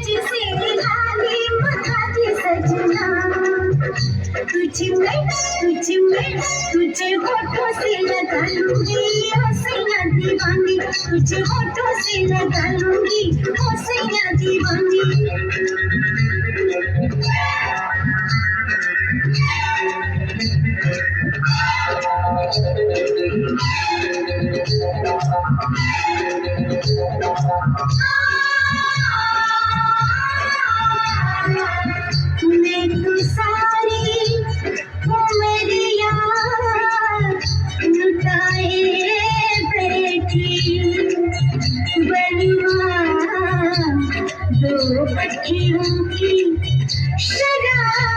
तुझसे लाली माझी सजना तुझे होठों से लगा लूंगी हंसिया दीवानी तुझे होठों से लगा लूंगी हंसिया दीवानी मैं तो सारी मेरी याद लुटाए बैठी बलवा दो पक्षियों की शराब